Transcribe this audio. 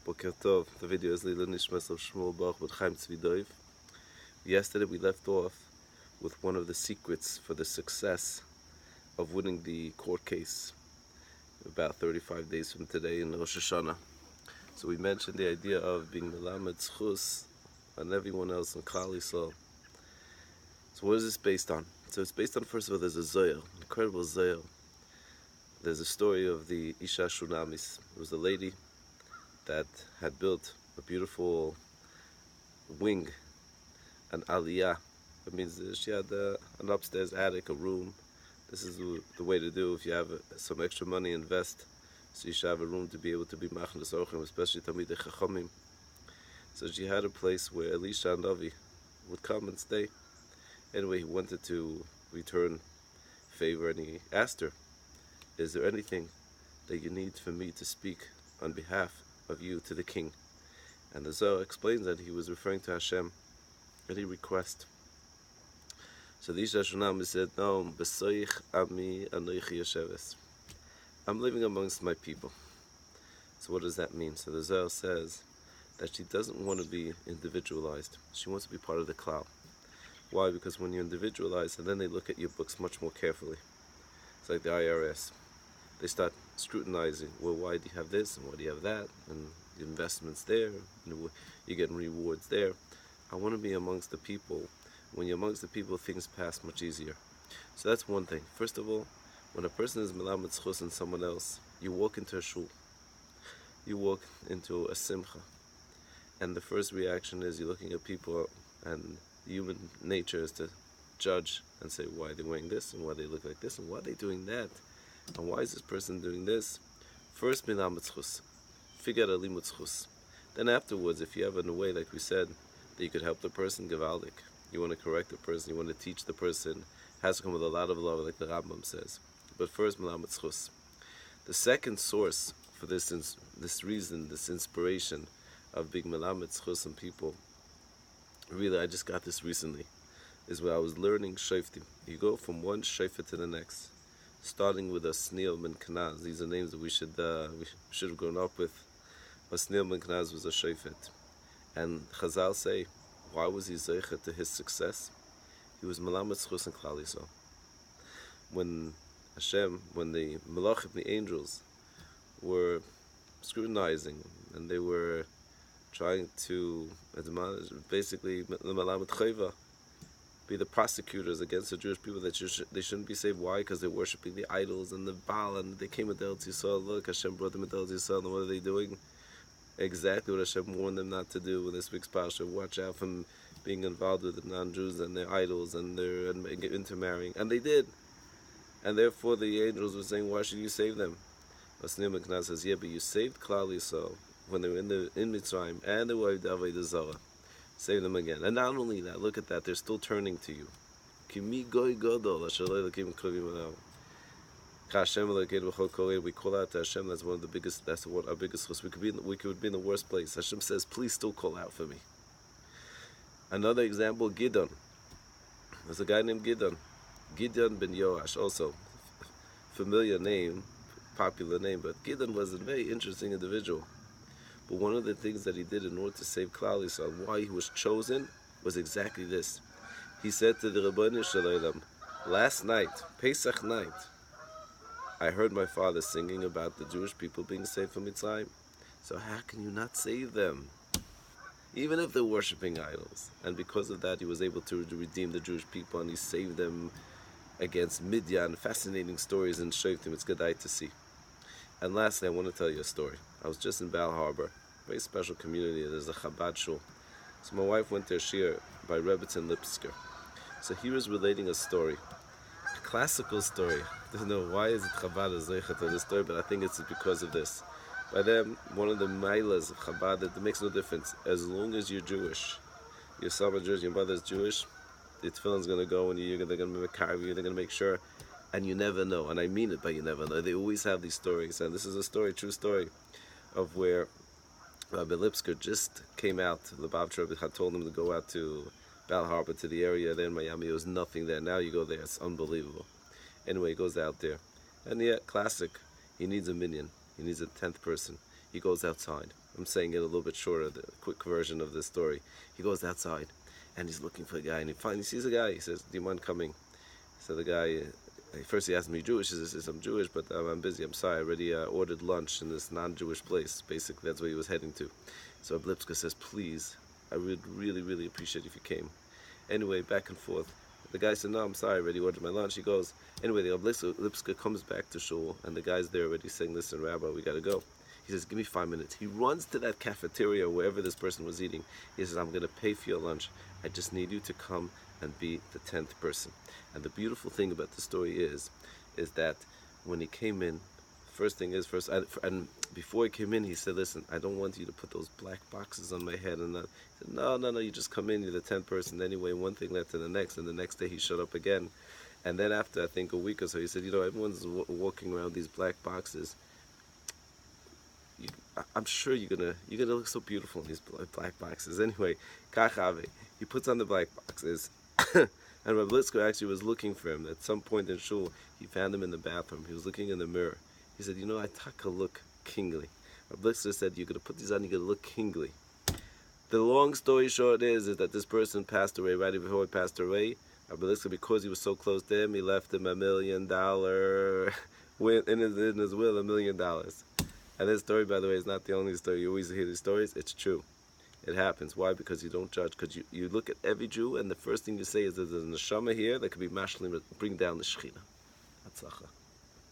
Boker Tov. The video is Leila Nishmas of Shmuel Bach with Chaim Tzvidoiv. Yesterday we left off with one of the secrets for the success of winning the court case about 35 days from today in Rosh Hashanah. So we mentioned the idea of being Melamed Zchus on everyone else in Klal Yisrael. So what is this based on? So it's based on, first of all, there's a Zohar, incredible Zohar. There's a story of the Isha Shunamis. It was a lady that had built a beautiful wing, an aliyah. It means she had an upstairs attic, a room. This is the way to do if you have some extra money, invest. So you should have a room to be able to be machnas orchim, especially Talmidei Chachamim. So she had a place where Elisha and Avi would come and stay. Anyway, he wanted to return favor, and he asked her, "Is there anything that you need for me to speak on behalf of you to the king?" And the Zohar explains that he was referring to Hashem, any request. So the Isha Shunam said, "No, B'soich ami anoichi yesheves. I'm living amongst my people." So what does that mean? So the Zohar says that she doesn't want to be individualized. She wants to be part of the klal. Why? Because when you're individualized, and then they look at your books much more carefully. It's like the IRS. They start scrutinizing, well, why do you have this and why do you have that, and the investments there, and you're getting rewards there. I want to be amongst the people. When you're amongst the people, things pass much easier. So that's one thing. First of all, when a person is melamed zchus in someone else, you walk into a shul, you walk into a simcha, and the first reaction is you're looking at people, and human nature is to judge and say, why are they wearing this, and why they look like this, and why are they doing that, and why is this person doing this? First, melamed zchus, figure out a limud zchus. Then afterwards, if you have in a way, like we said, that you could help the person, gavaldik. You want to correct the person, you want to teach the person, has to come with a lot of love, like the Rabbi says. But first, melamed zchus. The second source for this reason, this inspiration of being melamed zchus in people, really, I just got this recently, is where I was learning shoftim. You go from one shofet to the next, starting with a Sneel ben Kanaz. These are names that we should have grown up with. But Sneel ben Kanaz was a shofet, and Chazal say, why was he zeicha to his success? He was melamed zchus in Klal Yisrael. When the malachim, the angels, were scrutinizing, and they were trying to admonish, basically, be the prosecutors against the Jewish people, that they shouldn't be saved. Why? Because they're worshipping the idols and the Baal, and they came with Eretz Yisrael. Look, Hashem brought them into Eretz Yisrael, and what are they doing? Exactly what Hashem warned them not to do in this week's Parsha. Watch out from being involved with the non-Jews and their idols and their intermarrying. And they did. And therefore the angels were saying, why should you save them? Sneel ben Kanaz says, yeah, but you saved Klal Yisrael when they were in Mitzrayim, and they were Avodah Zarah. Save them again. And not only that, look at that, they're still turning to you. Kimi goy godol, asher lo elokim krovim alahu. Hashem Elokeinu b'chol kol, we call out to Hashem. That's one of the biggest. That's what our biggest chus. We could be in the worst place. Hashem says, please still call out for me. Another example, Gidon. There's a guy named Gidon. Gidon ben Yoash, also familiar name, popular name, but Gidon was a very interesting individual. But one of the things that he did in order to save Klal Yisrael, why he was chosen, was exactly this. He said to the Rabbi Shalom, last night, Pesach night, I heard my father singing about the Jewish people being saved from Mitzrayim. So how can you not save them? Even if they're worshipping idols. And because of that, he was able to redeem the Jewish people, and he saved them against Midian. Fascinating stories in Shoftim. It's good to see. And lastly, I want to tell you a story. I was just in Bal Harbor, very special community. There's a Chabad shul. So my wife went there, shir by Rabbi in Lipsker. So he was relating a story, a classical story. I don't know why is it Chabad is zeicha to this story, but I think it's because of this. By them, one of the mailas of Chabad, that it makes no difference. As long as you're Jewish, your son is Jewish, your mother's Jewish, the tefillin's going to go, and they're going to carry you, they're going to make sure. And you never know, and I mean it, but you never know. They always have these stories, and this is a story, true story, of where Rabbi Lipsker just came out. The Lubavitcher had told him to go out to Bal Harbor, to the area there in Miami. There was nothing there. Now you go there, it's unbelievable. Anyway, he goes out there, and yeah, classic. He needs a minion. He needs a 10th person. He goes outside. I'm saying it a little bit shorter, the quick version of this story. He goes outside, and he's looking for a guy, and he finally sees a guy. He says, "Do you mind coming?" So the guy, first he asked me, "Jewish?" He says, "I'm Jewish, but I'm busy. I'm sorry. I already ordered lunch in this non-Jewish place." Basically, that's where he was heading to. So Lipska says, "Please, I would really, really appreciate if you came." Anyway, back and forth. The guy said, "No, I'm sorry. I already ordered my lunch." He goes. Anyway, the Lipska comes back to shul, and the guy's there already saying, "Listen, Rabbi, we got to go." He says, "Give me 5 minutes." He runs to that cafeteria wherever this person was eating. He says, "I'm going to pay for your lunch. I just need you to come and be the 10th person." And the beautiful thing about the story is that when he came in, first thing is first, and before he came in, he said, "Listen, I don't want you to put those black boxes on my head." And he said, No, you just come in. You're the 10th person. Anyway, one thing led to the next, and the next day he showed up again. And then after, I think, a week or so, he said, "Everyone's walking around these black boxes. I'm sure you're gonna look so beautiful in these black boxes." Anyway, Kachave, he puts on the black boxes, and Rabbi Litzko actually was looking for him. At some point in shul, he found him in the bathroom. He was looking in the mirror. He said, "I taka look kingly." Rabbi Litzko said, "You're gonna put these on. You're gonna look kingly." The long story short is that this person passed away. Right before he passed away, Rabbi Litzko, because he was so close to him, he left him $1 million in his will, $1 million. And this story, by the way, is not the only story. You always hear these stories. It's true. It happens. Why? Because you don't judge. Because you look at every Jew, and the first thing you say is there's a neshama here that could be mashlim, bring down the Shekhinah. Hatzlacha.